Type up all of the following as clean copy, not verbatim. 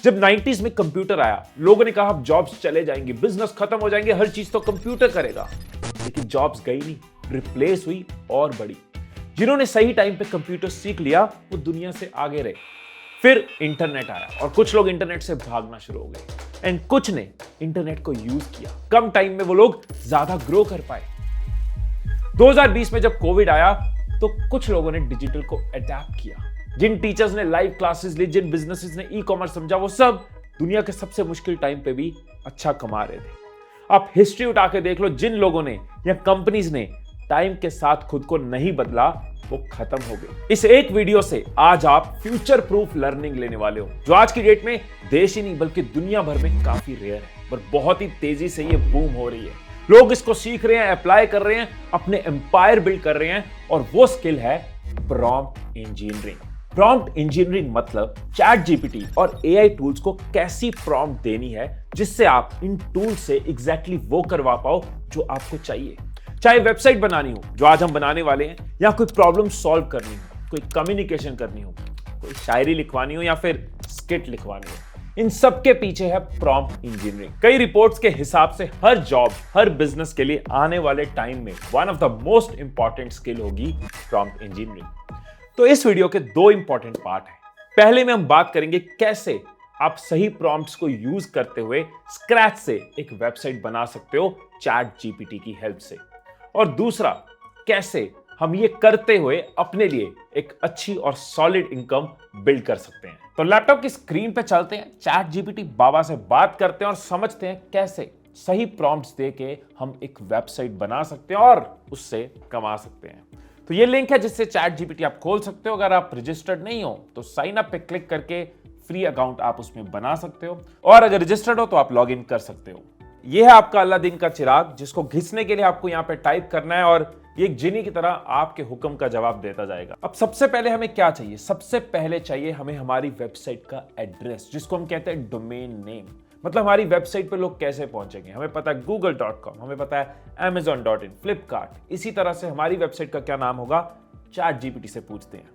जब 90s में computer आया, लोगों ने कहा अब जॉब्स चले जाएंगे, बिजनेस खत्म हो जाएंगे, हर चीज तो कंप्यूटर करेगा। लेकिन जॉब्स गई नहीं, रिप्लेस हुई और बढ़ी। जिन्होंने सही टाइम पे कंप्यूटर सीख लिया वो दुनिया से आगे रहे। फिर इंटरनेट आया और कुछ लोग इंटरनेट से भागना शुरू हो गए एंड कुछ ने इंटरनेट को यूज किया। कम टाइम में वो लोग ज्यादा ग्रो कर पाए। 2020 में जब कोविड आया तो कुछ लोगों ने डिजिटल को अडैप्ट किया। जिन टीचर्स ने लाइव क्लासेस ली, जिन बिजनेसेस ने ई कॉमर्स समझा, वो सब दुनिया के सबसे मुश्किल टाइम पे भी अच्छा कमा रहे थे। आप हिस्ट्री उठा के देख लो, जिन लोगों ने या कंपनीज ने टाइम के साथ खुद को नहीं बदला वो खत्म हो गए। इस एक वीडियो से आज आप फ्यूचर प्रूफ लर्निंग लेने वाले हो, जो आज की डेट में देश ही नहीं बल्कि दुनिया भर में काफी रेयर है, पर बहुत ही तेजी से ये बूम हो रही है। लोग इसको सीख रहे हैं, अप्लाई कर रहे हैं, अपने एम्पायर बिल्ड कर रहे हैं, और वो स्किल है प्रॉम्प्ट इंजीनियरिंग। प्रॉम्प्ट इंजीनियरिंग मतलब चैट जीपीटी और एआई टूल्स को कैसी प्रॉम्प्ट देनी है जिससे आप इन टूल से एग्जैक्टली वो करवा पाओ जो आपको चाहिए। चाहे वेबसाइट बनानी हो, जो आज हम बनाने वाले हैं, या कोई प्रॉब्लम सॉल्व करनी हो, कोई कम्युनिकेशन करनी हो, कोई शायरी लिखवानी हो या फिर स्किट लिखवानी हो, इन सब के पीछे है प्रॉम्प्ट इंजीनियरिंग। कई रिपोर्ट्स के हिसाब से हर जॉब, हर बिजनेस के लिए आने वाले टाइम में one of the most important skill होगी प्रॉम्प्ट इंजीनियरिंग। तो इस वीडियो के दो इंपॉर्टेंट पार्ट हैं। पहले में हम बात करेंगे कैसे आप सही प्रॉम्प्ट्स को यूज करते हुए स्क्रैच से एक वेबसाइट बना सकते हो चैट जीपीटी की हेल्प से, और दूसरा कैसे हम ये करते हुए अपने लिए एक अच्छी और सॉलिड इनकम बिल्ड कर सकते हैं। तो लैपटॉप की स्क्रीन पे चलते हैं, चैट जीपीटी बाबा से बात करते हैं और समझते हैं कैसे सही प्रॉम्प्ट्स देके हम एक वेबसाइट बना सकते हैं और उससे कमा सकते हैं। तो ये लिंक है जिससे चैट जीपीटी आप खोल सकते हो। अगर आप रजिस्टर्ड नहीं हो तो साइन अप पे क्लिक करके फ्री अकाउंट आप उसमें बना सकते हो, और अगर रजिस्टर्ड हो तो आप लॉग इन कर सकते हो। यह है आपका अलादीन का चिराग, जिसको घिसने के लिए आपको यहां पे टाइप करना है और ये एक जिनी की तरह आपके हुक्म का जवाब देता जाएगा। अब सबसे पहले हमें क्या चाहिए? सबसे पहले चाहिए हमें हमारी वेबसाइट का एड्रेस, जिसको हम कहते हैं डोमेन नेम। मतलब हमारी वेबसाइट पे लोग कैसे पहुंचेंगे। हमें पता है google.com, हमें पता है amazon.in, फ्लिपकार्ट। इसी तरह से हमारी वेबसाइट का क्या नाम होगा, चैट जीपीटी से पूछते हैं।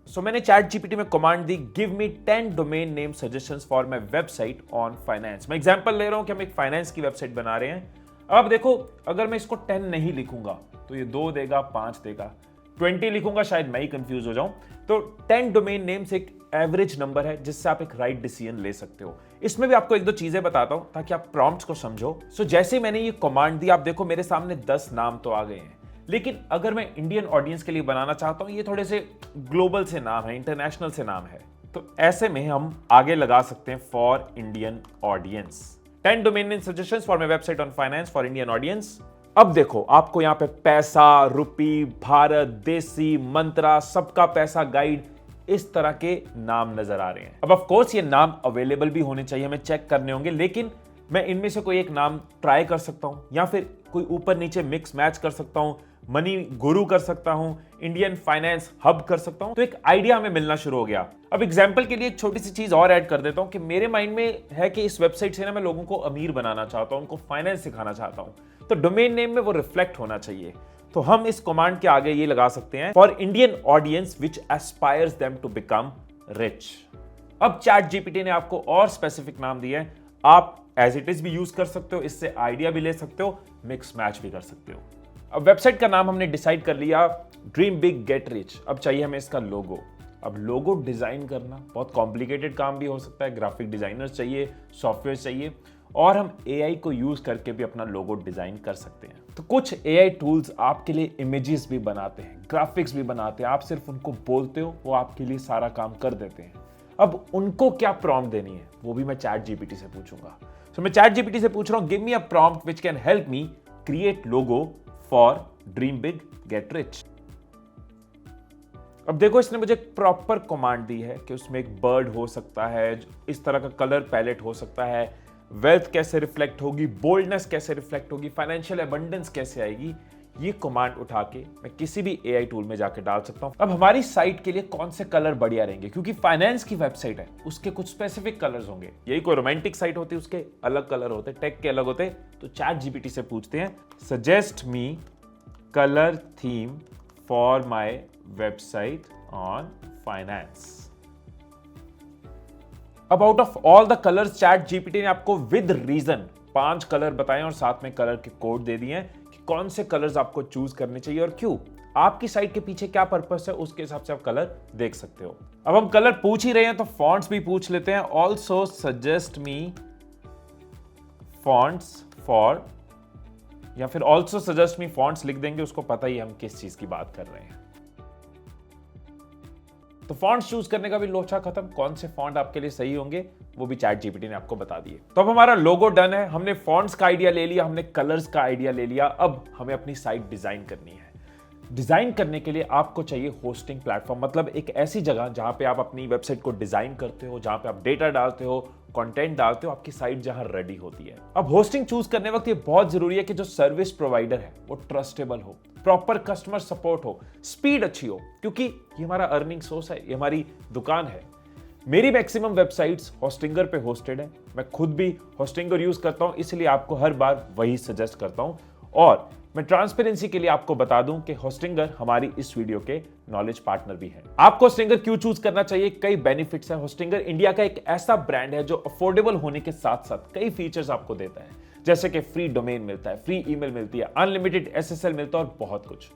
सो मैंने चैट जीपीटी में command the, give me 10 domain name suggestions for my website on finance. मैं एग्जांपल ले रहा हूं कि हम एक फाइनेंस की वेबसाइट बना रहे हैं। अब देखो, अगर मैं इसको 10 नहीं लिखूंगा तो ये 2 देगा, 5 देगा, 20 लिखूंगा शायद मैं ही कंफ्यूज हो जाऊं। तो 10 डोमेन नेम्स एक एवरेज नंबर है जिससे आप एक राइट डिसीजन ले सकते हो। इसमें भी आपको एक दो चीजें बताता हूं ताकि आप प्रॉम्प्ट्स को समझो। सो जैसे मैंने ये कमांड दी, आप देखो मेरे सामने 10 नाम तो आ गए हैं, लेकिन अगर मैं इंडियन ऑडियंस के लिए बनाना चाहता हूं, ये थोड़े से ग्लोबल से नाम है, इंटरनेशनल से नाम है, तो ऐसे में हम आगे लगा सकते हैं for Indian audience. 10 domain name suggestions for my website on finance for Indian audience. अब देखो आपको यहां पे पैसा, रुपी, भारत, देसी, मंत्रा, सबका पैसा गाइड, इस तरह के नाम नजर आ रहे हैं। अब ऑफ कोर्स ये नाम अवेलेबल भी होने चाहिए, हमें चेक करने होंगे, लेकिन मैं इनमें से कोई एक नाम ट्राई कर सकता हूं या फिर कोई ऊपर नीचे मिक्स मैच कर सकता हूं, मनी गुरु कर सकता हूं, इंडियन फाइनेंस हब कर सकता हूं। तो एक आइडिया हमें मिलना शुरू हो गया। अब एग्जांपल के लिए एक छोटी सी चीज और ऐड कर देता हूं कि मेरे माइंड में है कि इस वेबसाइट से ना मैं लोगों को अमीर बनाना चाहता हूं, उनको फाइनेंस सिखाना चाहता हूं, तो डोमेन नेम में वो रिफ्लेक्ट होना चाहिए। तो हम इस कमांड के आगे ये लगा सकते हैं, for Indian audience which aspires them to become rich. अब चैट जीपीटी ने आपको और स्पेसिफिक नाम दिए हैं, आप एज इट इज भी यूज कर सकते हो, इससे आइडिया भी ले सकते हो, मिक्स मैच भी कर सकते हो। अब वेबसाइट का नाम हमने डिसाइड कर लिया, ड्रीम बिग गेट रिच। अब चाहिए हमें इसका लोगो। अब लोगो डिजाइन करना बहुत कॉम्प्लिकेटेड काम भी हो सकता है, ग्राफिक डिजाइनर्स चाहिए, सॉफ्टवेयर चाहिए, और हम एआई को यूज करके भी अपना लोगो डिजाइन कर सकते हैं। तो कुछ एआई टूल्स आपके लिए इमेजेस भी बनाते हैं, ग्राफिक्स भी बनाते हैं, आप सिर्फ उनको बोलते हो, वो आपके लिए सारा काम कर देते हैं। अब उनको क्या प्रॉम्प्ट देनी है वो भी मैं चैट जीपीटी से पूछूंगा। सो मैं चैट जीपीटी से पूछ रहा हूं, give me a prompt which can help me create logo for dream big get rich. अब देखो इसने मुझे एक प्रॉपर कमांड दी है कि उसमें एक बर्ड हो सकता है, इस तरह का कलर पैलेट हो सकता है, वेल्थ कैसे रिफ्लेक्ट होगी, बोल्डनेस कैसे रिफ्लेक्ट होगी, फाइनेंशियल एबंडेंस कैसे आएगी। ये कमांड उठा के मैं किसी भी एआई टूल में जाके डाल सकता हूं। अब हमारी साइट के लिए कौन से कलर बढ़िया रहेंगे, क्योंकि फाइनेंस की वेबसाइट है, उसके कुछ स्पेसिफिक कलर्स होंगे। यही कोई रोमांटिक साइट होती है उसके अलग कलर होते, टेक के अलग होते। तो चैट जीपीटी से पूछते हैं, suggest me colour theme for my website on finance. अब out of all the colours chat GPT ने आपको विद रीजन 5 कलर बताए और साथ में कलर के कोड दे दिए हैं कि कौन से कलर्स आपको चूज करने चाहिए और क्यों, आपकी साइट के पीछे क्या पर्पस है, उसके हिसाब से आप कलर देख सकते हो। अब हम कलर पूछ ही रहे हैं तो फॉन्ट्स भी पूछ लेते हैं। Also suggest me fonts for, या फिर ऑल्सो सजेस्ट मी फॉन्ट्स लिख देंगे, उसको पता ही हम किस चीज की बात कर रहे हैं। तो फॉन्ट्स चूज करने का भी लोचा खत्म, कौन से फॉन्ट आपके लिए सही होंगे वो भी चैट जीपीटी ने आपको बता दिए। तो अब हमारा लोगो डन है, हमने फॉन्ट्स का आइडिया ले लिया, हमने कलर्स का आइडिया ले लिया। अब हमें अपनी साइट डिजाइन करनी है। डिजाइन करने के लिए आपको चाहिए होस्टिंग प्लेटफॉर्म, मतलब एक ऐसी जगह जहां पे आप अपनी वेबसाइट को डिजाइन करते हो, जहां पे आप डेटा डालते हो, कंटेंट डालते हो, आपकी साइट जहां रेडी होती है। अब होस्टिंग चूज करने वक्त ये बहुत जरूरी है कि जो सर्विस प्रोवाइडर है वो ट्रस्टेबल हो, प्रॉपर कस्टमर सपोर्ट हो, स्पीड अच्छी हो, क्योंकि ये हमारा अर्निंग सोर्स है, ये हमारी दुकान है। मेरी मैक्सिमम वेबसाइट्स होस्टिंगर पे होस्टेड है, मैं खुद भी होस्टिंगर यूज करता हूं, इसलिए आपको हर बार वही सजेस्ट करता हूं। और मैं ट्रांसपेरेंसी के लिए आपको बता दूं कि होस्टिंगर हमारी इस वीडियो के नॉलेज पार्टनर भी हैं। आपको होस्टिंगर क्यों चूज करना चाहिए, कई बेनिफिट्स हैं। होस्टिंगर इंडिया का एक ऐसा ब्रांड है जो अफोर्डेबल होने के साथ साथ कई फीचर्स आपको देता है, जैसे कि फ्री डोमेन मिलता है, फ्री ईमेल मिलती है, अनलिमिटेड एसएसएल मिलता है और बहुत कुछ।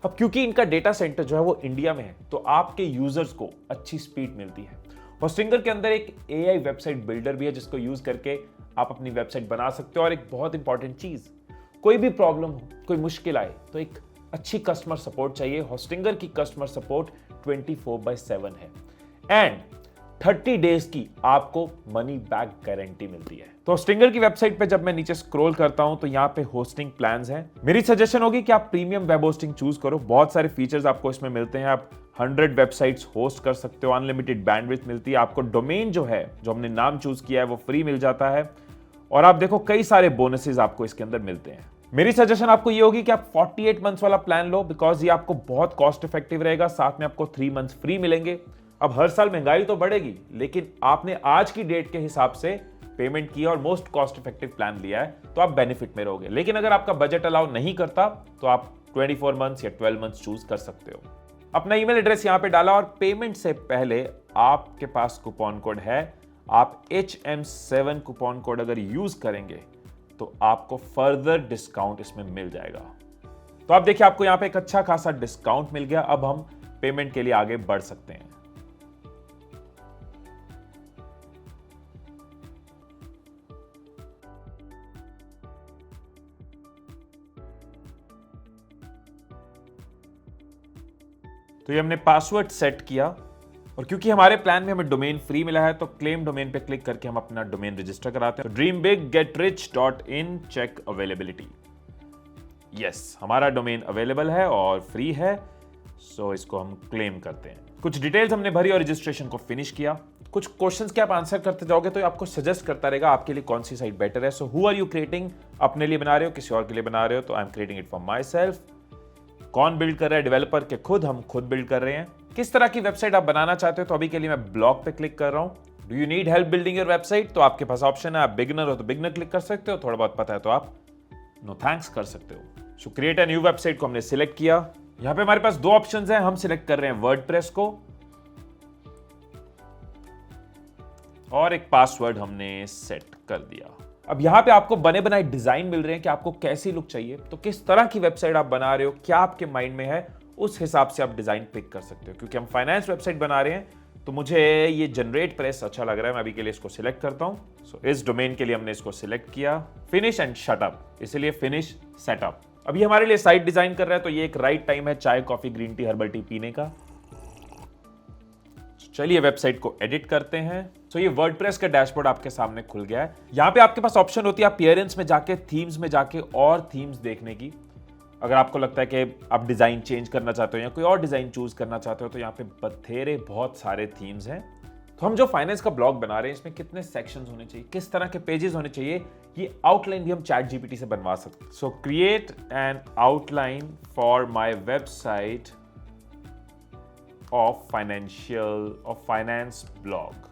अब क्योंकि इनका डेटा सेंटर जो है वो इंडिया में है, तो आपके यूजर्स को अच्छी स्पीड मिलती है। होस्टिंगर के अंदर एक एआई वेबसाइट बिल्डर भी है जिसको यूज करके आप अपनी वेबसाइट बना सकते हो। और एक बहुत इंपॉर्टेंट चीज, कोई भी प्रॉब्लम हो, कोई मुश्किल आए तो एक अच्छी कस्टमर सपोर्ट चाहिए। होस्टिंगर की कस्टमर सपोर्ट 24/7 है एंड 30 डेज की आपको मनी बैक गारंटी मिलती है। तो होस्टिंगर की वेबसाइट पे जब मैं नीचे स्क्रॉल करता हूं तो यहाँ पे होस्टिंग प्लान्स हैं। मेरी सजेशन होगी कि आप प्रीमियम वेब होस्टिंग चूज करो, बहुत सारे फीचर्स आपको इसमें मिलते हैं। आप 100 वेबसाइट्स होस्ट कर सकते हो, अनलिमिटेड बैंडविड्थ मिलती है, आपको डोमेन जो है, जो हमने नाम चूज किया है, वो फ्री मिल जाता है। और आप देखो कई सारे बोनसेस आपको इसके अंदर मिलते हैं। मेरी सजेशन आपको ये होगी कि आप 48 मंथ्स वाला प्लान लो, बिकॉज ये आपको बहुत कॉस्ट इफेक्टिव रहेगा, साथ में आपको 3 मंथ्स फ्री मिलेंगे। अब हर साल महंगाई तो बढ़ेगी, लेकिन आपने आज की डेट के हिसाब से पेमेंट किया और मोस्ट कॉस्ट इफेक्टिव प्लान लिया है, तो आप बेनिफिट में रहोगे। लेकिन अगर आपका बजट अलाउ नहीं करता तो आप 24 मंथ्स या 12 मंथ्स चूज कर सकते हो। अपना ईमेल एड्रेस यहां पे डाला और पेमेंट से पहले आपके पास कूपन कोड है, आप HM7 कूपन कोड अगर यूज करेंगे तो आपको फर्दर डिस्काउंट इसमें मिल जाएगा। तो आप देखिए आपको यहां पे एक अच्छा खासा डिस्काउंट मिल गया। अब हम पेमेंट के लिए आगे बढ़ सकते हैं। तो ये हमने पासवर्ड सेट किया और क्योंकि हमारे प्लान में हमें डोमेन फ्री मिला है तो क्लेम डोमेन पे क्लिक करके हम अपना डोमेन रजिस्टर कराते हैं। dreambiggetrich.in check availability. यस, हमारा डोमेन अवेलेबल है और फ्री है, सो इसको हम क्लेम करते हैं। कुछ डिटेल्स हमने भरी और रजिस्ट्रेशन को फिनिश किया। कुछ क्वेश्चंस के आप आंसर करते जाओगे तो आपको सजेस्ट करता रहेगा आपके लिए कौन सी साइट बेटर है। So who are you creating, अपने लिए बना रहे हो, किसी और के लिए बना रहे हो? तो I am creating it for my self. कौन बिल्ड कर रहा है? डेवलपर के खुद, हम खुद बिल्ड कर रहे हैं। किस तरह की वेबसाइट आप बनाना चाहते हो? तो अभी के लिए मैं ब्लॉग पे क्लिक कर रहा हूं। Do you need help building your website? तो आपके पास ऑप्शन है, आप बिगिनर हो तो बिगिनर क्लिक कर सकते हो, थोड़ा बहुत पता है तो आप नो थैंक्स कर सकते हो। सो क्रिएट अ न्यू वेबसाइट को हमने सिलेक्ट किया। यहां पे हमारे पास दो ऑप्शंस हैं, हम सिलेक्ट कर रहे हैं वर्डप्रेस को और एक पासवर्ड हमने सेट कर दिया। अब यहां पे आपको बने बनाए डिजाइन मिल रहे हैं कि आपको कैसी लुक चाहिए, तो किस तरह की वेबसाइट आप बना रहे हो, क्या आपके माइंड में है, उस हिसाब से आप डिजाइन पिक कर सकते हो। क्योंकि हम फाइनेंस वेबसाइट बना रहे हैं तो मुझे ये जनरेट प्रेस अच्छा लग रहा है, मैं अभी के लिए इसको सिलेक्ट करता हूं। सो इस डोमेन के लिए हमने इसको सिलेक्ट किया, फिनिश एंड शट अप, इसलिए फिनिश सेटअप। अभी हमारे लिए साइट डिजाइन कर रहा है तो ये एक राइट टाइम है चाय, coffee, green tea, herbal tea पीने का। चलिए वेबसाइट को एडिट करते हैं। तो ये वर्डप्रेस का डैशबोर्ड आपके सामने खुल गया है। यहां पे आपके पास ऑप्शन होती है अपीयरेंस में जाके, थीम्स में जाके और थीम्स देखने की। अगर आपको लगता है कि आप डिजाइन चेंज करना चाहते हो या कोई और डिजाइन चूज करना चाहते हो तो यहाँ पे बथेरे बहुत सारे थीम्स हैं। तो हम जो फाइनेंस का ब्लॉग बना रहे हैं इसमें कितने सेक्शंस होने चाहिए, किस तरह के पेजेस होने चाहिए, ये आउटलाइन भी हम चैट जीपीटी से बनवा सकते हैं। सो create an outline for my website of finance blog.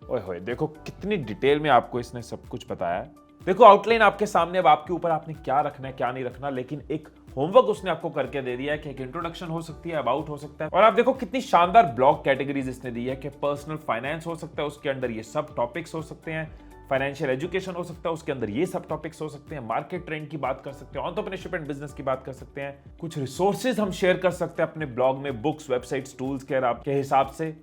ओए होए, देखो कितनी डिटेल में आपको इसने सब कुछ बताया है। देखो आउटलाइन आपके सामने, अब आपके ऊपर आपने क्या रखना है क्या नहीं रखना, लेकिन एक होमवर्क उसने आपको करके दे दिया है कि एक इंट्रोडक्शन हो सकती है, अबाउट हो सकता है, और आप देखो कितनी शानदार ब्लॉग कैटेगरीज इसने दी है कि पर्सनल फाइनेंस हो सकता है, उसके अंदर ये सब टॉपिक्स हो सकते हैं, फाइनेंशियल एजुकेशन हो सकता है, उसके अंदर ये सब टॉपिक्स हो सकते हैं, मार्केट ट्रेंड की बात कर सकते हैं, एंटरप्रेन्योरशिप एंड बिजनेस की बात कर सकते हैं, कुछ रिसोर्सेज हम शेयर कर सकते हैं अपने ब्लॉग में, बुक्स, वेबसाइट्स, टूल्स के आपके हिसाब से,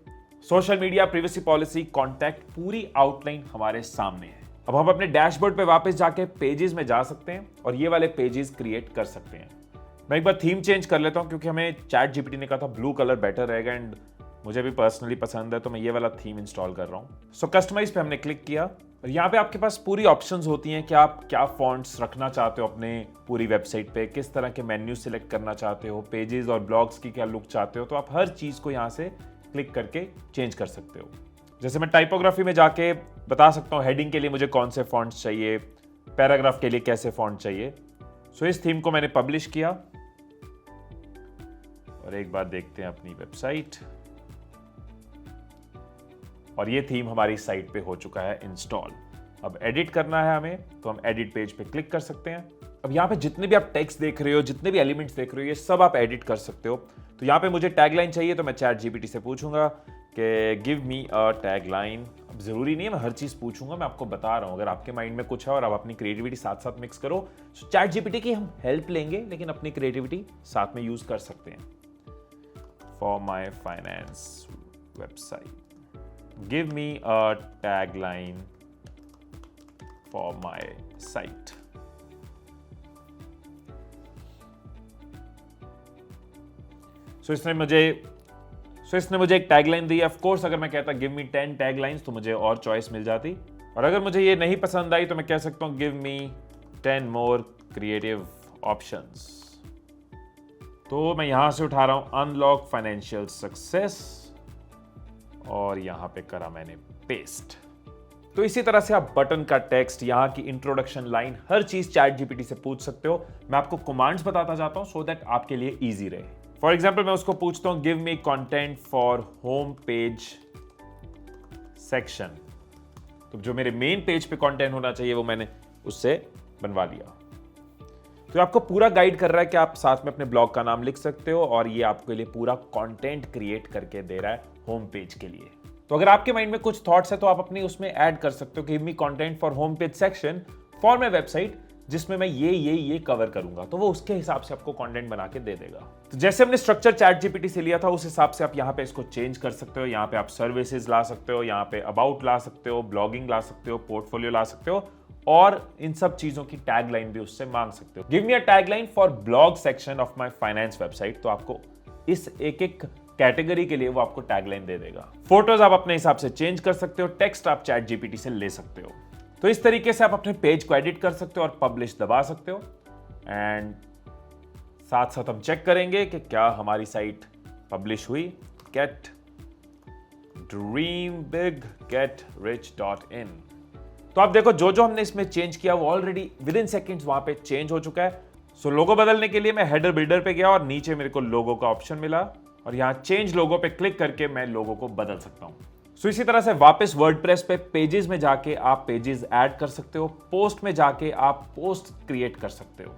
social media, privacy policy, contact, पूरी आउटलाइन हमारे सामने है। अब हम अपने डैशबोर्ड पे वापस जाके पेजेस में जा सकते हैं और ये वाले पेजेस क्रिएट कर सकते हैं। मैं एक बार थीम चेंज कर लेता हूं क्योंकि हमें चैट जीपीटी ने कहा था ब्लू कलर बेटर रहेगा एंड मुझे भी पर्सनली पसंद है, तो मैं ये वाला थीम इंस्टॉल कर रहा हूं। सो कस्टमाइज पे हमने क्लिक किया और यहाँ पे आपके पास पूरी ऑप्शंस होती हैं कि आप क्या फॉन्ट्स रखना चाहते हो अपने पूरी वेबसाइट पे, किस तरह के मेन्यू सिलेक्ट करना चाहते हो, पेजेस और ब्लॉग्स की क्या लुक चाहते हो, तो आप हर चीज को यहाँ से क्लिक करके चेंज कर सकते हो। जैसे मैं टाइपोग्राफी में जाके बता सकता हूँ हेडिंग के लिए मुझे कौन से फॉन्ट्स चाहिए, पैराग्राफ के लिए कैसे फॉन्ट चाहिए। सो इस थीम को मैंने पब्लिश किया और एक बार देखते हैं अपनी वेबसाइट, और ये थीम हमारी साइट पे हो चुका है इंस्टॉल। अब एडिट करना है हमें तो हम एडिट पेज पे क्लिक कर सकते हैं। अब यहाँ पे जितने भी आप टेक्स्ट देख रहे हो, जितने भी एलिमेंट्स देख रहे हो, ये सब आप एडिट कर सकते हो। तो यहाँ पे मुझे टैगलाइन चाहिए तो मैं चैट जीपीटी से पूछूंगा कि गिव मी अ टैगलाइन। अब जरूरी नहीं है मैं हर चीज पूछूंगा, मैं आपको बता रहा हूं, अगर आपके माइंड में कुछ है और आप अपनी क्रिएटिविटी साथ साथ मिक्स करो तो चैट जीपीटी की हम हेल्प लेंगे, लेकिन अपनी क्रिएटिविटी साथ में यूज कर सकते हैं। For my finance website give me a tagline for my site. So इसने मुझे एक टैगलाइन दी। ऑफ कोर्स अगर मैं कहता गिव मी 10 टैगलाइंस तो मुझे और चॉइस मिल जाती, और अगर मुझे ये नहीं पसंद आई तो मैं कह सकता हूं give me 10 more creative options. तो मैं यहां से उठा रहा हूं अनलॉक फाइनेंशियल सक्सेस और यहां पे करा मैंने पेस्ट। तो इसी तरह से आप बटन का टेक्स्ट, यहां की इंट्रोडक्शन लाइन, हर चीज चैट जीपीटी से पूछ सकते हो। मैं आपको कमांड्स बताता जाता हूं सो दैट आपके लिए इजी रहे। फॉर एग्जाम्पल मैं उसको पूछता हूं give me content for home page section. तो जो मेरे मेन पेज पे कंटेंट होना चाहिए वो मैंने उससे बनवा लिया। तो आपको पूरा गाइड कर रहा है कि आप साथ में अपने ब्लॉग का नाम लिख सकते हो और ये आपके लिए पूरा कंटेंट क्रिएट करके दे रहा है होम पेज के लिए। तो अगर आपके माइंड में कुछ थॉट्स है तो आप अपनी उसमें ऐड कर सकते हो, give me content for home page section for my website, जिसमें मैं ये कवर करूंगा, तो वो उसके हिसाब से आपको कंटेंट बना के दे देगा। तो जैसे हमने स्ट्रक्चर चैट जीपीटी से लिया था उस हिसाब से आप यहाँ पे इसको चेंज कर सकते हो। यहाँ पे आप सर्विसेज ला सकते हो, यहाँ पे अबाउट ला सकते हो, ब्लॉगिंग ला सकते हो, पोर्टफोलियो ला सकते हो, और इन सब चीजों की टैगलाइन भी उससे मांग सकते हो। Give me a tagline for blog section of my finance website, तो आपको इस एक कैटेगरी के लिए वो आपको टैगलाइन दे देगा। फोटोज आप अपने हिसाब से चेंज कर सकते हो, टेक्स्ट आप चैट जीपीटी से ले सकते हो। तो इस तरीके से आप अपने पेज को एडिट कर सकते हो और पब्लिश दबा सकते हो। एंड साथ साथ हम चेक करेंगे कि क्या हमारी साइट पब्लिश हुई। Get dream big get rich .in। तो आप देखो जो हमने इसमें चेंज किया वो ऑलरेडी विद इन सेकेंड्स वहां पे चेंज हो चुका है। सो लोगो बदलने के लिए मैं हेडर बिल्डर पे गया और नीचे मेरे को लोगो का ऑप्शन मिला और यहां चेंज लोगो पे क्लिक करके मैं लोगो को बदल सकता हूं। सो इसी तरह से वापस वर्डप्रेस पे पेजेस में जाके आप पेजेस ऐड कर सकते हो, पोस्ट में जाके आप पोस्ट क्रिएट कर सकते हो।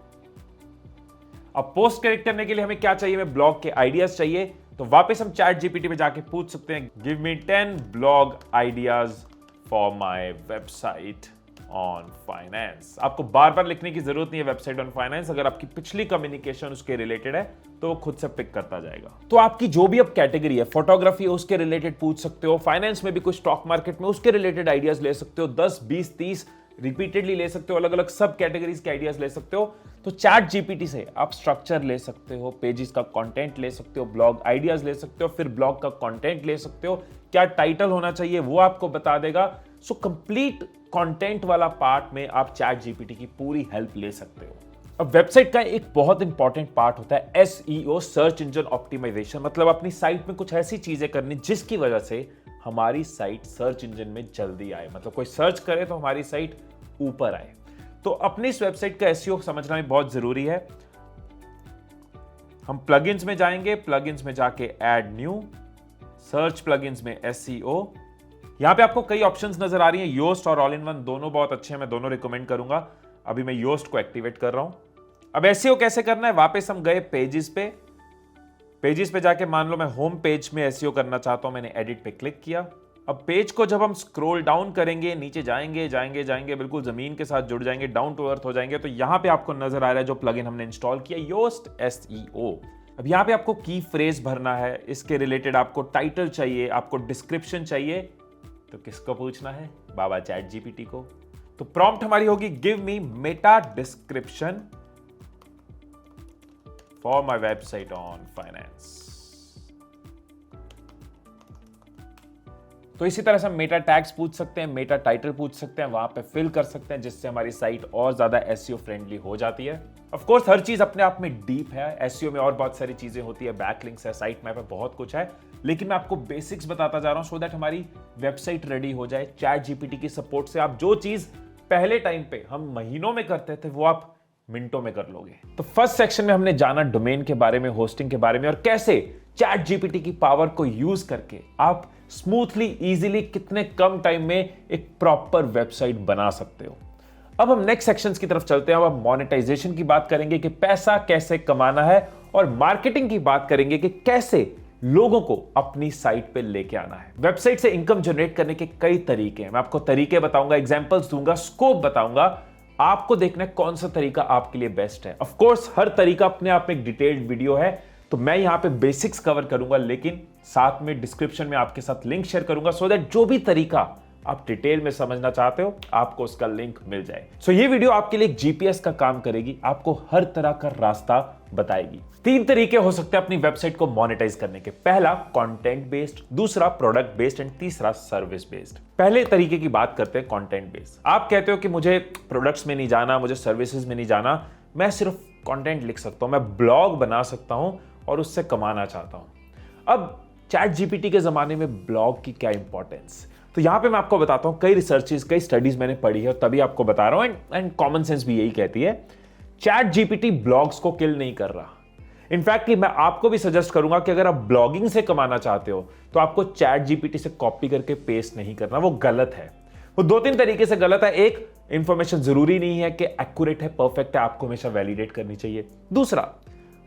अब पोस्ट क्रिएट करने के लिए हमें क्या चाहिए, हमें ब्लॉग के आइडियाज चाहिए। तो वापस हम चैट जीपीटी में जाके पूछ सकते हैं give me 10 blog ideas for my website on finance. आपको बार बार लिखने की जरूरत नहीं है वेबसाइट ऑन फाइनेंस, अगर आपकी पिछली कम्युनिकेशन उसके रिलेटेड है तो वो खुद से पिक करता जाएगा। तो आपकी जो भी अब कैटेगरी है, फोटोग्राफी है उसके रिलेटेड पूछ सकते हो, फाइनेंस में भी कुछ स्टॉक मार्केट में उसके रिलेटेड आइडियाज ले सकते हो, 10 20 30 रिपीटेडली ले सकते हो, अलग अलग सब कैटेगरीज के आइडियाज ले सकते हो। तो चैट जीपीटी से आप स्ट्रक्चर ले सकते हो, पेजेस का कंटेंट ले सकते हो, ब्लॉग आइडियाज ले सकते हो, फिर ब्लॉग का कंटेंट ले सकते हो, क्या टाइटल होना चाहिए वो आपको बता देगा। सो कंप्लीट कंटेंट वाला पार्ट में आप चैट जीपीटी की पूरी हेल्प ले सकते हो। अब वेबसाइट का एक बहुत इंपॉर्टेंट पार्ट होता है SEO, सर्च इंजन ऑप्टिमाइजेशन। मतलब अपनी साइट में कुछ ऐसी चीजें करनी जिसकी वजह से हमारी साइट सर्च इंजन में जल्दी आए, मतलब कोई सर्च करे तो हमारी साइट ऊपर आए। तो अपनी इस वेबसाइट का SEO समझना भी बहुत जरूरी है। हम प्लगइन्स में जाएंगे, प्लगइन्स में जाके ऐड न्यू, सर्च प्लगइन्स में SEO। यहां पे आपको कई ऑप्शंस नजर आ रही हैं, योस्ट और ऑल इन वन, दोनों बहुत अच्छे हैं, मैं दोनों रिकमेंड करूंगा। अभी मैं योस्ट को एक्टिवेट कर रहा हूं। अब एसईओ कैसे करना है, वापस हम गए पेजेस पे जाके मान लो मैं होम पेज में एसईओ करना चाहता हूं, मैंने एडिट पे क्लिक किया। अब पेज को जब हम स्क्रॉल डाउन करेंगे, नीचे जाएंगे बिल्कुल जमीन के साथ जुड़ जाएंगे, डाउन टू अर्थ हो जाएंगे, तो यहां पे आपको नजर आ रहा है जो प्लगइन हमने इंस्टॉल किया, योस्ट एसईओ। अब यहां पे आपको की फ्रेज भरना है, इसके रिलेटेड आपको टाइटल चाहिए, आपको डिस्क्रिप्शन चाहिए, तो किसको पूछना है, बाबा चैट जीपीटी को। तो प्रॉम्प्ट हमारी होगी give me Meta description for my website on finance. तो इसी तरह से हम मेटा टैग्स पूछ सकते हैं, मेटा टाइटल पूछ सकते हैं, वहां पे फिल कर सकते हैं, जिससे हमारी साइट और ज्यादा एसईओ फ्रेंडली हो जाती है। ऑफ कोर्स हर चीज अपने आप में डीप है, एसईओ में और बहुत सारी चीजें होती है, बैकलिंक्स है, साइट मैप है, बहुत कुछ है, लेकिन मैं आपको बेसिक्स बताता जा रहा हूं सो दैट हमारी वेबसाइट रेडी हो जाए। चैट जीपीटी की सपोर्ट से आप जो चीज पहले टाइम पे हम महीनों में करते थे वो आप मिनटों में कर लोगे। तो फर्स्ट सेक्शन में हमने जाना डोमेन के बारे में, होस्टिंग के बारे में, और कैसे चैट जीपीटी की पावर को यूज करके आप स्मूथली, इजीली, कितने कम टाइम में एक प्रॉपर वेबसाइट बना सकते हो। अब हम नेक्स्ट सेक्शंस की तरफ चलते हैं। अब हम मोनेटाइजेशन की बात करेंगे कि पैसा कैसे कमाना है, और मार्केटिंग की बात करेंगे कि कैसे लोगों को अपनी साइट पे लेके आना है। वेबसाइट से इनकम जनरेट करने के कई तरीके हैं, मैं आपको तरीके बताऊंगा, एग्जांपल्स दूंगा, स्कोप बताऊंगा, आपको देखना है कौन सा तरीका आपके लिए बेस्ट है। ऑफ कोर्स हर तरीका अपने आप में एक डिटेल्ड वीडियो है, तो मैं यहां पे बेसिक्स कवर करूंगा, लेकिन साथ में डिस्क्रिप्शन में आपके साथ लिंक शेयर करूंगा सो दैट जो भी तरीका आप डिटेल में समझना चाहते हो आपको उसका लिंक मिल जाए। सो ये वीडियो आपके लिए एक जीपीएस का काम करेगी, आपको हर तरह का रास्ता बताएगी। 3 तरीके हो सकते हैं अपनी वेबसाइट को मोनेटाइज करने के। पहला कंटेंट बेस्ड, दूसरा प्रोडक्ट बेस्ड एंड तीसरा सर्विस बेस्ड। पहले तरीके की बात करते हैं कंटेंट बेस्ड। आप कहते हो कि मुझे प्रोडक्ट्स में नहीं जाना, मुझे सर्विसेज में नहीं जाना, मैं सिर्फ कंटेंट लिख सकता हूं, मैं ब्लॉग बना सकता हूं और उससे कमाना चाहता हूं। अब चैट जीपीटी के जमाने में ब्लॉग की क्या इंपॉर्टेंस, तो यहां पे मैं आपको बताता हूं, कई रिसर्चेस, कई स्टडीज मैंने पढ़ी है और तभी आपको बता रहा हूं, एंड कॉमन सेंस भी यही कहती है, चैट जीपीटी ब्लॉग्स को किल नहीं कर रहा। इनफैक्ट मैं आपको भी सजेस्ट करूंगा कि अगर आप ब्लॉगिंग से कमाना चाहते हो तो आपको चैट जीपीटी से कॉपी करके पेस्ट नहीं करना, वो गलत है। वो 2-3 तरीके से गलत है। एक, इंफॉर्मेशन जरूरी नहीं है कि एक्यूरेट है, परफेक्ट है, आपको हमेशा वैलिडेट करनी चाहिए। दूसरा,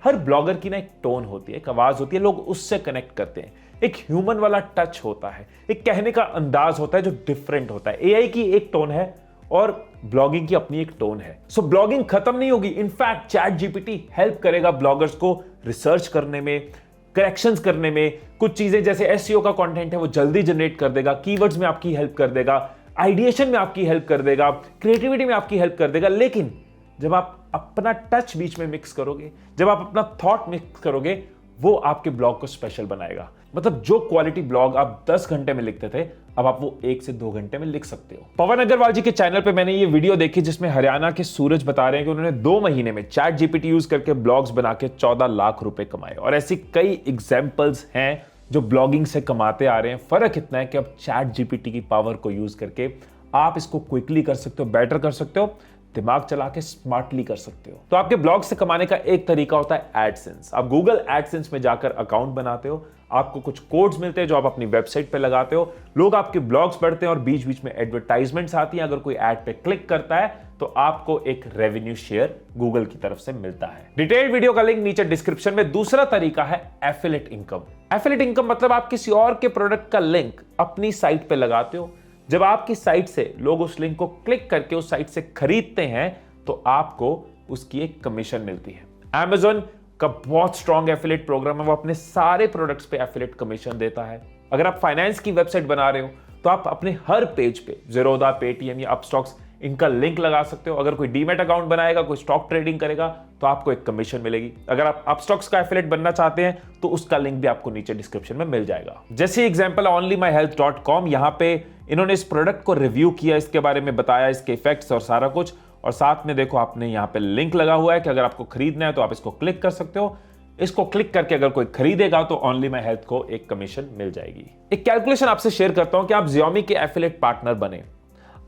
हर ब्लॉगर की ना एक टोन होती है, एक आवाज होती है, लोग उससे कनेक्ट करते हैं, एक ह्यूमन वाला टच होता है, एक कहने का अंदाज होता है जो डिफरेंट होता है। एआई की एक टोन है और ब्लॉगिंग की अपनी एक टोन है। सो ब्लॉगिंग खत्म नहीं होगी, इनफैक्ट चैट जीपीटी हेल्प करेगा ब्लॉगर्स को रिसर्च करने में, करेक्शंस करने में, कुछ चीजें जैसे एसईओ का कंटेंट है वो जल्दी जनरेट कर देगा, कीवर्ड्स में आपकी हेल्प कर देगा, आइडिएशन में आपकी हेल्प कर देगा, क्रिएटिविटी में आपकी हेल्प कर देगा। लेकिन जब आप अपना टच बीच में मिक्स करोगे, जब आप अपना थॉट मिक्स करोगे, वो आपके ब्लॉग को स्पेशल बनाएगा। मतलब जो क्वालिटी ब्लॉग आप 10 घंटे में लिखते थे, अब आप वो 1 से 2 घंटे में लिख सकते हो। पवन अग्रवाल जी के चैनल पे मैंने ये वीडियो देखी जिसमें हरियाणा के सूरज बता रहे हैं कि उन्होंने 2 महीने में चैट जीपीटी यूज करके ब्लॉग्स बना के 14 लाख रुपए कमाए, और ऐसी कई एग्जाम्पल्स हैं जो ब्लॉगिंग से कमाते आ रहे हैं। फर्क इतना है कि अब चैट जीपीटी की पावर को यूज करके आप इसको क्विकली कर सकते हो, बेटर कर सकते हो, दिमाग चला के स्मार्टली कर सकते हो। तो आपके ब्लॉग से कमाने का एक तरीका होता है एडसेंस। आप गूगल एडसेंस में जाकर अकाउंट बनाते हो, आपको कुछ कोड्स मिलते हैं जो आप अपनी वेबसाइट पे लगाते हो, लोग आपके ब्लॉग्स पढ़ते हैं और बीच बीच में एडवर्टाइजमेंट्स आती हैं। अगर कोई ऐड पे क्लिक करता है तो आपको एक रेवेन्यू शेयर गूगल की तरफ से मिलता है। डिटेल्ड वीडियो का लिंक नीचे डिस्क्रिप्शन में। दूसरा तरीका है एफिलिएट इनकम। एफिलिएट इनकम मतलब आप किसी और के प्रोडक्ट का लिंक अपनी साइट पे लगाते हो, जब आपकी साइट से लोग उस लिंक को क्लिक करके उस साइट से खरीदते हैं तो आपको उसकी एक कमीशन मिलती है। Amazon का बहुत स्ट्रॉन्ग एफिलिएट प्रोग्राम है, वो अपने सारे प्रोडक्ट्स पे एफिलिएट कमीशन देता है। अगर आप फाइनेंस की वेबसाइट बना रहे हो तो आप अपने हर पेज पे ज़ेरोधा, पेटीएम या अपस्टॉक्स इनका लिंक लगा सकते हो। अगर कोई डीमैट अकाउंट बनाएगा, कोई स्टॉक ट्रेडिंग करेगा तो आपको एक कमीशन मिलेगी। अगर आप अपस्टॉक्स का एफिलिएट बनना चाहते हैं तो उसका लिंक भी आपको नीचे डिस्क्रिप्शन में मिल जाएगा। जैसे एग्जांपल onlymyhealth.com, यहां पे इन्होंने इस प्रोडक्ट को रिव्यू किया, इसके बारे में बताया, इसके इफेक्ट्स और सारा कुछ, और साथ में देखो आपने यहां पे लिंक लगा हुआ है कि अगर आपको खरीदना है तो आप इसको क्लिक कर सकते हो। इसको क्लिक करके अगर कोई खरीदेगा तो ओनली माय हेल्थ को एक कमीशन मिल जाएगी। एक कैलकुलेशन आपसे शेयर करता हूं कि आप Xiaomi के एफिलिएट पार्टनर बने।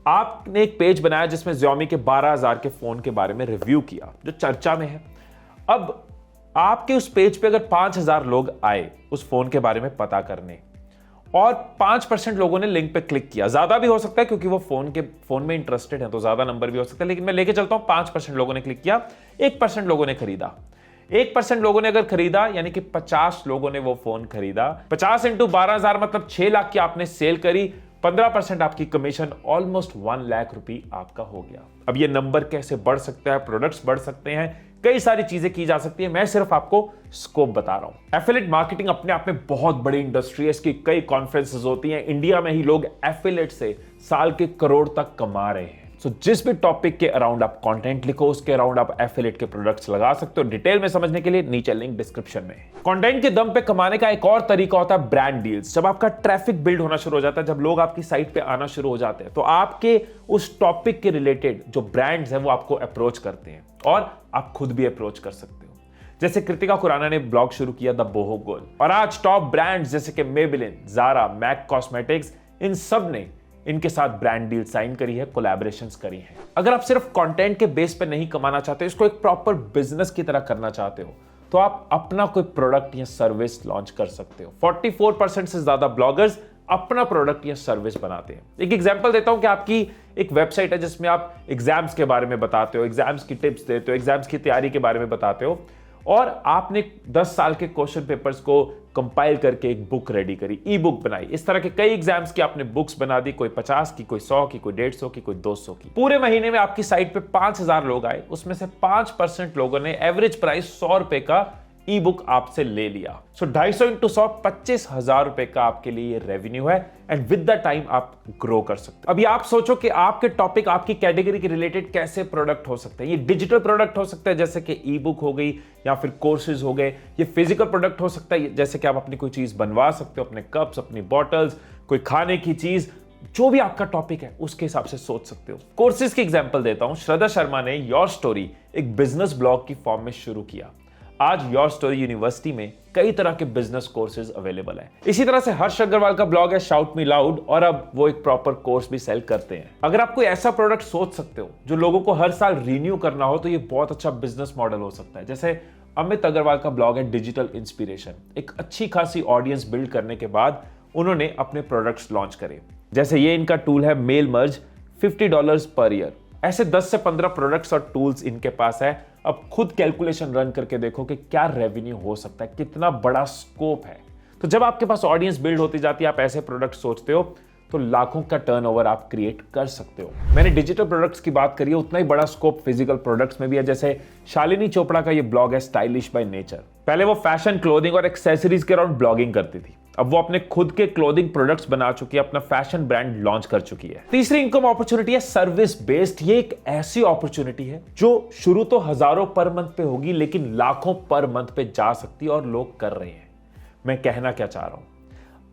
आपने एक पेज बनाया जिसमें Xiaomi के 12,000 के फोन के बारे में रिव्यू किया जो चर्चा में है। अब आपके उस पेज पे अगर 5,000 लोग आए उस फोन के बारे में पता करने और 5% लोगों ने लिंक पे क्लिक किया। ज्यादा भी हो सकता है क्योंकि वो फोन में इंटरेस्टेड है, तो ज्यादा नंबर भी हो सकता है, लेकिन मैं लेके चलता हूं 5% लोगों ने क्लिक किया, 1% लोगों ने खरीदा। 1% लोगों ने अगर खरीदा यानी कि 50 लोगों ने वो फोन खरीदा। 50 इंटू 12,000 मतलब 6 लाख की आपने सेल करी। 15% आपकी कमीशन, ऑलमोस्ट 1 लाख रुपए आपका हो गया। अब ये नंबर कैसे बढ़ सकता है, प्रोडक्ट्स बढ़ सकते हैं, कई सारी चीजें की जा सकती है, मैं सिर्फ आपको स्कोप बता रहा हूं। एफिलिएट मार्केटिंग अपने आप में बहुत बड़ी इंडस्ट्री है, इसकी कई कॉन्फ्रेंसेस होती हैं। इंडिया में ही लोग एफिलिएट से साल के करोड़ तक कमा रहे हैं। सो जिस भी टॉपिक के अराउंड आप कंटेंट लिखो, उसके अराउंड आप एफिलिएट के प्रोडक्ट्स लगा सकते हो। डिटेल में समझने के लिए नीचे लिंक डिस्क्रिप्शन में। कंटेंट के दम पे कमाने का एक और तरीका होता है ब्रांड डील्स। जब आपका ट्रैफिक बिल्ड होना शुरू हो जाता है, जब लोग आपकी साइट पे आना शुरू हो जाते हैं, तो आपके उस टॉपिक के रिलेटेड जो ब्रांड्स हैं वो आपको अप्रोच करते हैं और आप खुद भी अप्रोच कर सकते हो। जैसे कृतिका खुराना ने ब्लॉग शुरू किया द बोहो गर्ल, और आज टॉप ब्रांड्स जैसे कि मेबेलिन, ज़ारा, मैक कॉस्मेटिक्स, इन सब ने इनके साथ ब्रांड डील साइन करी है, कोलैबोरेशंस करी हैं। अगर आप सिर्फ कंटेंट के बेस पे नहीं कमाना चाहते, इसको एक प्रॉपर बिजनेस की तरह करना चाहते हो, तो आप अपना कोई प्रोडक्ट या सर्विस लॉन्च कर सकते हो। 44% से ज्यादा ब्लॉगर्स अपना प्रोडक्ट या सर्विस बनाते हैं। एक एग्जांपल देता हूं कि आपकी एक वेबसाइट है जिसमें आप एग्जाम्स के बारे में बताते हो, एग्जाम्स की टिप्स देते हो, एग्जाम्स की तैयारी के बारे में बताते हो, और आपने 10 साल के क्वेश्चन पेपर्स को कंपाइल करके एक बुक रेडी करी, ई बुक बनाई। इस तरह के कई एग्जाम्स की आपने बुक्स बना दी, कोई 50 की, कोई 100 की, कोई 150 की, कोई 200 की। पूरे महीने में आपकी साइट पे 5000 लोग आए, उसमें से 5% लोगों ने एवरेज प्राइस 100 रुपए का ई बुक आपसे ले लिया। सो 250 इंटू 100, 25,000 रुपए का आपके लिए रेवेन्यू है, एंड विद द टाइम आप ग्रो कर सकते हो। अभी आप सोचो कि आपके टॉपिक, आपकी कैटेगरी के रिलेटेड कैसे प्रोडक्ट हो सकते हैं। ये डिजिटल प्रोडक्ट हो सकता है जैसे कि ई बुक हो गई, या फिर कोर्सेज हो गए। ये फिजिकल प्रोडक्ट हो सकता है जैसे कि आप अपनी कोई चीज बनवा सकते हो, अपने कप्स, अपनी बॉटल्स, कोई खाने की चीज, जो भी आपका टॉपिक है उसके हिसाब से सोच सकते हो। कोर्सेज की एग्जांपल देता हूं। श्रद्धा शर्मा ने योर स्टोरी एक बिजनेस ब्लॉग की फॉर्म में शुरू किया। आज योर स्टोरी यूनिवर्सिटी में कई तरह के बिजनेस कोर्सेज अवेलेबल हैं। इसी तरह से हर्ष अग्रवाल का ब्लॉग है शाउट मी लाउड, और अब वो एक प्रॉपर कोर्स भी सेल करते हैं। अगर आप कोई ऐसा प्रोडक्ट सोच सकते हो जो लोगों को हर साल रिन्यू करना हो, तो ये बहुत अच्छा बिजनेस मॉडल हो सकता है। जैसे अमित अग्रवाल का ब्लॉग है डिजिटल इंस्पिरेशन। एक अच्छी खासी ऑडियंस बिल्ड करने के बाद उन्होंने अपने प्रोडक्ट्स लॉन्च करे। जैसे ये इनका टूल है मेल मर्ज, $50 पर ईयर। ऐसे 10 से 15 प्रोडक्ट्स और टूल्स इनके पास है। अब खुद कैलकुलेशन रन करके देखो कि क्या रेवेन्यू हो सकता है, कितना बड़ा स्कोप है। तो जब आपके पास ऑडियंस बिल्ड होती जाती है, आप ऐसे प्रोडक्ट सोचते हो, तो लाखों का टर्नओवर आप क्रिएट कर सकते हो। मैंने डिजिटल प्रोडक्ट्स की बात करी है, उतना ही बड़ा स्कोप फिजिकल प्रोडक्ट्स में भी है। जैसे शालिनी चोपड़ा का ये ब्लॉग है स्टाइलिश बाय नेचर। पहले वो फैशन, क्लोथिंग और एक्सेसरीज के अराउंड ब्लॉगिंग करती थी, अब वो अपने खुद के क्लोथिंग प्रोडक्ट्स बना चुकी है, अपना फैशन ब्रांड लॉन्च कर चुकी है। तीसरी इनकम अपॉर्चुनिटी है सर्विस बेस्ड। ये एक ऐसी अपॉर्चुनिटी है जो शुरू तो हजारों पर मंथ पे होगी, लेकिन लाखों पर मंथ पे जा सकती है, और लोग कर रहे हैं। मैं कहना क्या चाह रहा हूं,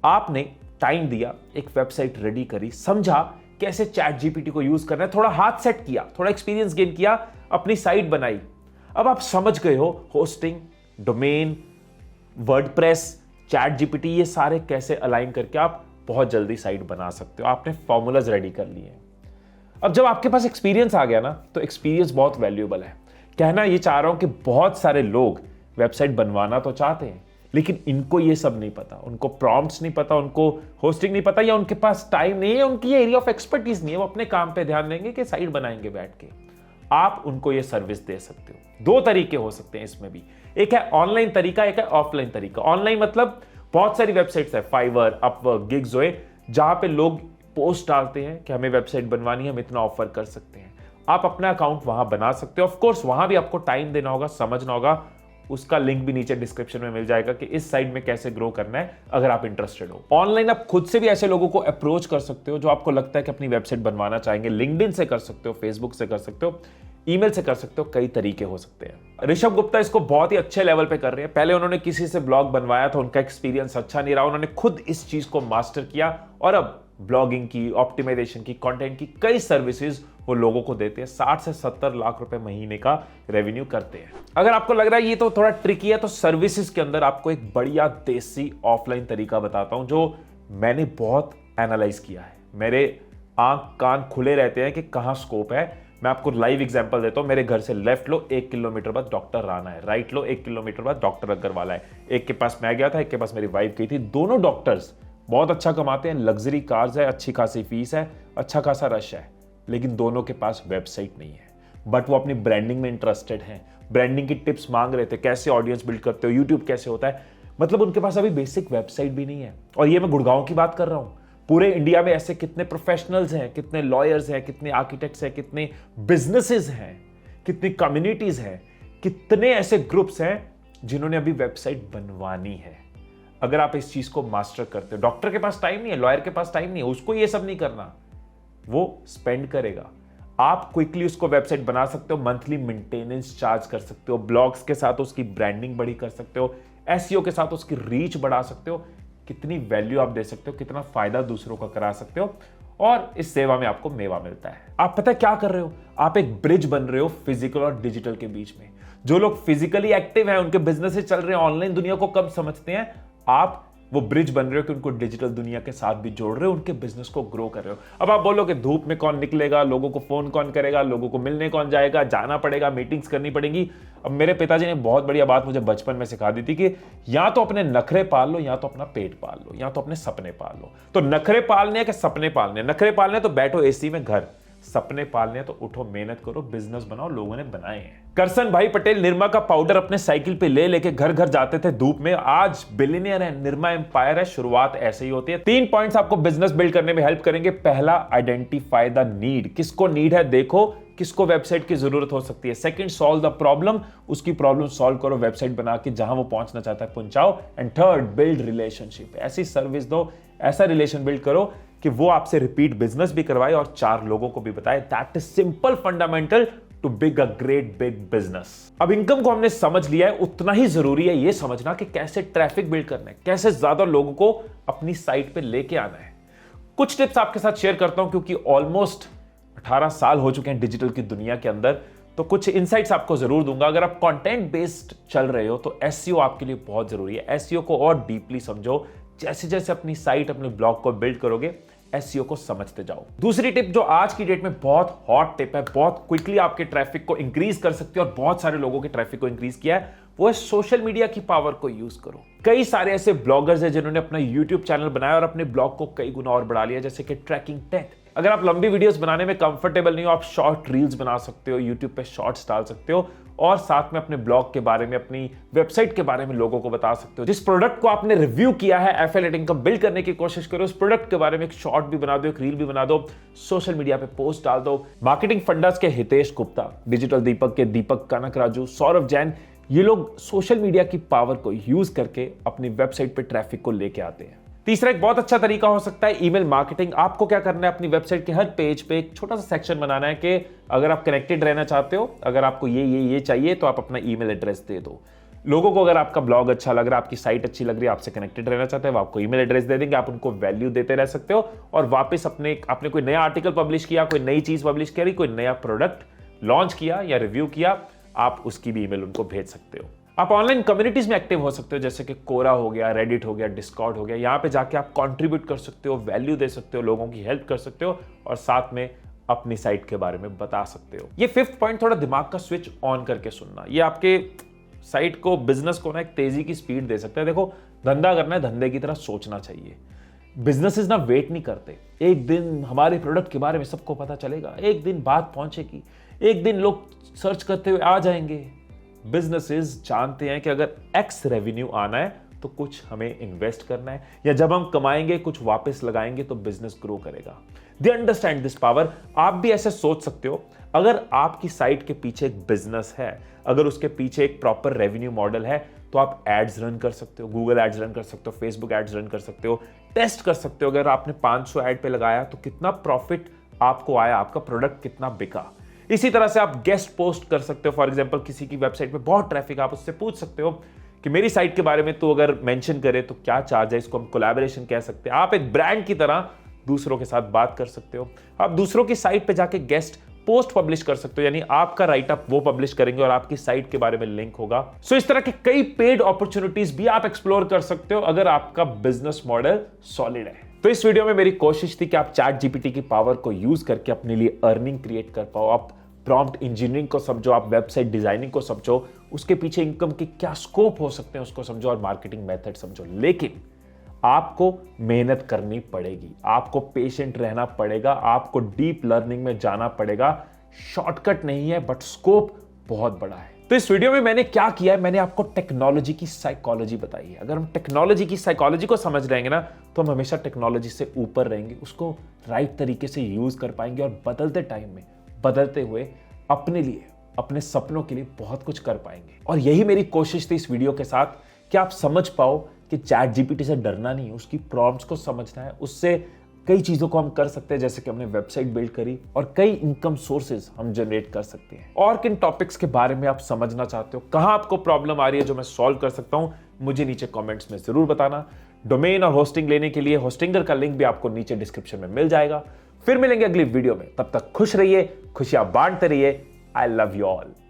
आपने टाइम दिया, एक वेबसाइट रेडी करी, समझा कैसे चैट जीपीटी को यूज करना है, थोड़ा हाथ सेट किया, थोड़ा एक्सपीरियंस गेन किया, अपनी साइट बनाई। अब आप समझ गए हो hosting, domain, WordPress, chat GPT, ये सारे कैसे अलाइन करके आप बहुत जल्दी साइट बना सकते हो। आपने फॉर्मूलाज रेडी कर लिए। अब जब आपके पास एक्सपीरियंस आ गया ना, तो एक्सपीरियंस बहुत वैल्यूएबल है। कहना ये चाह रहा हूं कि बहुत सारे लोग वेबसाइट बनवाना तो चाहते हैं, लेकिन इनको ये सब नहीं पता, उनको प्रॉम्प्ट्स नहीं पता, उनको होस्टिंग नहीं पता, या उनके पास टाइम नहीं है, उनकी ये एरिया ऑफ एक्सपर्टीज नहीं है। वो अपने काम पे ध्यान देंगे कि साइट बनाएंगे बैठ के। आप उनको ये सर्विस दे सकते हो। दो तरीके हो सकते हैं इसमें भी, एक है ऑनलाइन तरीका, एक है ऑफलाइन तरीका। ऑनलाइन मतलब बहुत सारी वेबसाइट्स है, फाइवर, अपवर्क, गिग्सोए, जहां पे लोग पोस्ट डालते हैं कि हमें वेबसाइट बनवानी है, हम इतना ऑफर कर सकते हैं। आप अपना अकाउंट वहां बना सकते हो। ऑफ कोर्स वहां भी आपको टाइम देना होगा, समझना होगा। उसका लिंक भी नीचे डिस्क्रिप्शन में मिल जाएगा कि इस साइट में कैसे ग्रो करना है, अगर आप इंटरेस्टेड हो। ऑनलाइन आप खुद से भी ऐसे लोगों को अप्रोच कर सकते हो जो आपको लगता है कि अपनी वेबसाइट बनवाना चाहेंगे। लिंक्डइन से कर सकते हो, फेसबुक से कर सकते हो, ईमेल से कर सकते हो, कई तरीके हो सकते हैं। ऋषभ गुप्ता इसको बहुत ही अच्छे लेवल पे कर रहे हैं। पहले उन्होंने किसी से ब्लॉग बनवाया था, उनका एक्सपीरियंस अच्छा नहीं रहा, उन्होंने खुद इस चीज को मास्टर किया, और अब ब्लॉगिंग की, ऑप्टिमाइजेशन की, कंटेंट की कई सर्विसेज वो लोगों को देते हैं। 60 से 70 लाख रुपए महीने का रेवेन्यू करते हैं। अगर आपको लग रहा है ये तो थोड़ा ट्रिकी है, तो सर्विसेज के अंदर आपको एक बढ़िया देसी ऑफलाइन तरीका बताता हूं जो मैंने बहुत एनालाइज किया है। मेरे आंख कान खुले रहते हैं कि कहां स्कोप है। मैं आपको लाइव एग्जांपल देता हूं। मेरे घर से लेफ्ट लो 1 किलोमीटर बाद डॉक्टर राणा है, राइट लो 1 किलोमीटर बाद डॉक्टर अग्रवाल है। एक के पास मैं गया था, एक के पास मेरी वाइफ गई थी। दोनों डॉक्टर्स बहुत अच्छा कमाते हैं, लग्जरी कार्स है, अच्छी खासी फीस है, अच्छा खासा रश है, लेकिन दोनों के पास वेबसाइट नहीं है। बट वो अपनी ब्रांडिंग में इंटरेस्टेड हैं, ब्रांडिंग की टिप्स मांग रहे थे, कैसे ऑडियंस बिल्ड करते हो, यूट्यूब कैसे होता है, मतलब उनके पास अभी बेसिक वेबसाइट भी नहीं है। और ये मैं गुड़गांव की बात कर रहा हूं, पूरे इंडिया में ऐसे कितने प्रोफेशनल्स हैं, कितने लॉयर्स हैं, कितने आर्किटेक्ट्स हैं, कितने बिजनेसेस हैं, कितनी कम्युनिटीज हैं, कितने ऐसे ग्रुप्स हैं जिन्होंने अभी वेबसाइट बनवानी है। अगर आप इस चीज को मास्टर करते हो, डॉक्टर के पास टाइम नहीं है, लॉयर के पास टाइम नहीं है, उसको ये सब नहीं करना, वो स्पेंड करेगा। आप क्विकली उसको वेबसाइट बना सकते हो, मंथली मेंटेनेंस चार्ज कर सकते हो, ब्लॉग्स के साथ उसकी ब्रांडिंग बड़ी कर सकते हो, एसईओ के साथ उसकी रीच बढ़ा सकते हो, कितनी वैल्यू आप दे सकते हो, कितना फायदा दूसरों का करा सकते हो, और इस सेवा में आपको मेवा मिलता है। आप पता है क्या कर रहे हो, आप एक ब्रिज बन रहे हो फिजिकल और डिजिटल के बीच में। जो लोग फिजिकली एक्टिव हैं, उनके बिजनेस चल रहे हैं, ऑनलाइन दुनिया को कम समझते हैं, आप वो ब्रिज बन रहे हो कि उनको डिजिटल दुनिया के साथ भी जोड़ रहे हो, उनके बिजनेस को ग्रो कर रहे हो। अब आप बोलोगे धूप में कौन निकलेगा, लोगों को फोन कौन करेगा, लोगों को मिलने कौन जाएगा, जाना पड़ेगा, मीटिंग्स करनी पड़ेगी। अब मेरे पिताजी ने बहुत बढ़िया बात मुझे बचपन में सिखा दी थी कि या तो अपने नखरे पाल लो, या तो अपना पेट पाल लो, या तो अपने सपने पाल लो। तो नखरे पालने कि सपने पालने? नखरे पालने तो बैठो एसी में घर, सपने पालने तो उठो मेहनत करो, बिजनेस बनाओ, लोगों ने बनाए हैं। करसन भाई पटेल निरमा का पाउडर अपने साइकिल पे ले लेके घर घर जाते थे धूप में, आज बिलियनियर है, निरमा एम्पायर है। शुरुआत ऐसे ही होती है। 3 पॉइंट्स आपको बिजनेस बिल्ड करने में हेल्प करेंगे। पहला, आइडेंटिफाई द नीड, किसको नीड है देखो, किसको वेबसाइट की जरूरत हो सकती है। सेकंड, सॉल्व द प्रॉब्लम, उसकी प्रॉब्लम सॉल्व करो, वेबसाइट बना के जहां वो पहुंचना चाहता है पहुंचाओ। एंड थर्ड, बिल्ड रिलेशनशिप, ऐसी सर्विस दो, ऐसा रिलेशन बिल्ड करो कि वो आपसे रिपीट बिजनेस भी करवाए और 4 लोगों को भी बताए। That is simple fundamental to big a great big business. अब इनकम को हमने समझ लिया है, उतना ही जरूरी है ये समझना कि कैसे ट्रैफिक बिल्ड करना है, कैसे ज्यादा लोगों को अपनी साइट पे लेके आना है। कुछ टिप्स आपके साथ शेयर करता हूं, क्योंकि ऑलमोस्ट 18 साल हो चुके हैं डिजिटल की दुनिया के अंदर, तो कुछ इनसाइट्स आपको जरूर दूंगा। अगर आप कंटेंट बेस्ड चल रहे हो तो एसईओ आपके लिए बहुत जरूरी है। एसईओ को और डीपली समझो, जैसे जैसे अपनी साइट, अपने ब्लॉग को बिल्ड करोगे, एसईओ को समझते जाओ। दूसरी टिप जो आज की डेट में बहुत हॉट टिप है, बहुत क्विकली आपके ट्रैफिक को इंक्रीज कर सकती है और बहुत सारे लोगों के ट्रैफिक को इंक्रीज किया है, वो है सोशल मीडिया की पावर को यूज करो। कई सारे ऐसे ब्लॉगर्स हैं जिन्होंने अपना यूट्यूब चैनल बनाया और अपने ब्लॉग को कई गुना और बढ़ा लिया, जैसे कि ट्रैकिंग टेक। अगर आप लंबी वीडियोस बनाने में कंफर्टेबल नहीं हो, आप शॉर्ट रील्स बना सकते हो, यूट्यूब पे शॉर्ट्स डाल सकते हो और साथ में अपने ब्लॉग के बारे में, अपनी वेबसाइट के बारे में लोगों को बता सकते हो। जिस प्रोडक्ट को आपने रिव्यू किया है, एफिलिएट इनकम बिल्ड करने की कोशिश करो, उस प्रोडक्ट के बारे में एक शॉर्ट भी बना दो, एक रील भी बना दो, सोशल मीडिया पे पोस्ट डाल दो। मार्केटिंग फंडास के हितेश गुप्ता, डिजिटल दीपक के दीपक कनकराजू, सौरभ जैन, ये लोग सोशल मीडिया की पावर को यूज करके अपनी वेबसाइट पे ट्रैफिक को लेके आते हैं। तीसरा एक बहुत अच्छा तरीका हो सकता है ईमेल मार्केटिंग। आपको क्या करना है, अपनी वेबसाइट के हर पेज पे एक छोटा सा सेक्शन बनाना है कि अगर आप कनेक्टेड रहना चाहते हो, अगर आपको ये चाहिए तो आप अपना ईमेल एड्रेस दे दो। लोगों को अगर आपका ब्लॉग अच्छा लग रहा है, आपकी साइट अच्छी लग रही है, आपसे कनेक्टेड रहना चाहते हैं, वो आपको ईमेल एड्रेस दे देंगे, आप उनको वैल्यू देते रह सकते हो और वापस आपने कोई नया आर्टिकल पब्लिश किया, कोई नई चीज पब्लिश करी, कोई नया प्रोडक्ट लॉन्च किया या रिव्यू किया, आप उसकी भी ईमेल उनको भेज सकते हो। आप ऑनलाइन कम्युनिटीज में एक्टिव हो सकते हो, जैसे कि कोरा हो गया, रेडिट हो गया, डिस्कॉर्ड हो गया। यहां पे जाके आप कंट्रीब्यूट कर सकते हो, वैल्यू दे सकते हो, लोगों की हेल्प कर सकते हो और साथ में अपनी साइट के बारे में बता सकते हो। ये 5th पॉइंट, थोड़ा दिमाग का स्विच ऑन करके सुनना, ये आपके साइट को, बिजनेस को ना एक तेजी की स्पीड दे सकता है। देखो, धंधा करना है, धंधे की तरह सोचना चाहिए। बिजनेसेस ना वेट नहीं करते। एक दिन हमारे प्रोडक्ट के बारे में सबको पता चलेगा, एक दिन बात पहुंचेगी, एक दिन लोग सर्च करते हुए आ जाएंगे। बिजनेसेस जानते हैं कि अगर X रेवेन्यू आना है तो कुछ हमें इन्वेस्ट करना है, या जब हम कमाएंगे कुछ वापस लगाएंगे तो बिजनेस ग्रो करेगा। They understand this power. आप भी ऐसे सोच सकते हो। अगर आपकी साइट के पीछे एक बिजनेस है, अगर उसके पीछे एक प्रॉपर रेवेन्यू मॉडल है, तो आप एड्स रन कर सकते हो, गूगल एड्स रन कर सकते हो, फेसबुक एड्स रन कर सकते हो, टेस्ट कर सकते हो। अगर आपने 500 एड पे लगाया तो कितना प्रॉफिट आपको आया, आपका प्रोडक्ट कितना बिका। इसी तरह से आप गेस्ट पोस्ट कर सकते हो। फॉर एग्जांपल, किसी की वेबसाइट पे बहुत ट्रैफिक, आप उससे पूछ सकते हो कि मेरी साइट के बारे में तो अगर मेंशन करे तो क्या चार्ज है, इसको हम कोलैबोरेशन कह सकते हैं। आप एक ब्रांड की तरह दूसरों के साथ बात कर सकते हो। आप दूसरों की साइट पे जाके गेस्ट पोस्ट पब्लिश कर सकते हो, यानी आपका राइटअप वो पब्लिश करेंगे और आपकी साइट के बारे में लिंक होगा। सो इस तरह के कई पेड अपॉर्चुनिटीज भी आप एक्सप्लोर कर सकते हो अगर आपका बिजनेस मॉडल सॉलिड है। तो इस वीडियो में मेरी कोशिश थी कि आप चैट जीपीटी की पावर को यूज करके अपने लिए अर्निंग क्रिएट कर पाओ। आप प्रॉम्प्ट इंजीनियरिंग को समझो, आप वेबसाइट डिजाइनिंग को समझो, उसके पीछे इनकम के क्या स्कोप हो सकते हैं उसको समझो और मार्केटिंग मेथड समझो। लेकिन आपको मेहनत करनी पड़ेगी, आपको पेशेंट रहना पड़ेगा, आपको डीप लर्निंग में जाना पड़ेगा। शॉर्टकट नहीं है, बट स्कोप बहुत बड़ा है। तो इस वीडियो में मैंने क्या किया है, मैंने आपको टेक्नोलॉजी की साइकोलॉजी बताई है। अगर हम टेक्नोलॉजी की साइकोलॉजी को समझ रहेंगे ना, तो हम हमेशा टेक्नोलॉजी से ऊपर रहेंगे, उसको राइट तरीके से यूज कर पाएंगे और बदलते टाइम में, बदलते हुए अपने लिए, अपने सपनों के लिए बहुत कुछ कर पाएंगे। और यही मेरी कोशिश थी इस वीडियो के साथ, कि आप समझ पाओ कि चैट जीपीटी से डरना नहीं है, उसकी प्रॉम्प्ट्स को समझना है, उससे कई चीजों को हम कर सकते हैं, जैसे कि हमने वेबसाइट बिल्ड करी और कई इनकम सोर्सेज हम जनरेट कर सकते हैं। और किन टॉपिक्स के बारे में आप समझना चाहते हो, कहां आपको प्रॉब्लम आ रही है जो मैं सॉल्व कर सकता हूं, मुझे नीचे कमेंट्स में जरूर बताना। डोमेन और होस्टिंग लेने के लिए होस्टिंगर का लिंक भी आपको नीचे डिस्क्रिप्शन में मिल जाएगा। फिर मिलेंगे अगली वीडियो में, तब तक खुश रहिए, खुशियां बांटते रहिए। I love you all.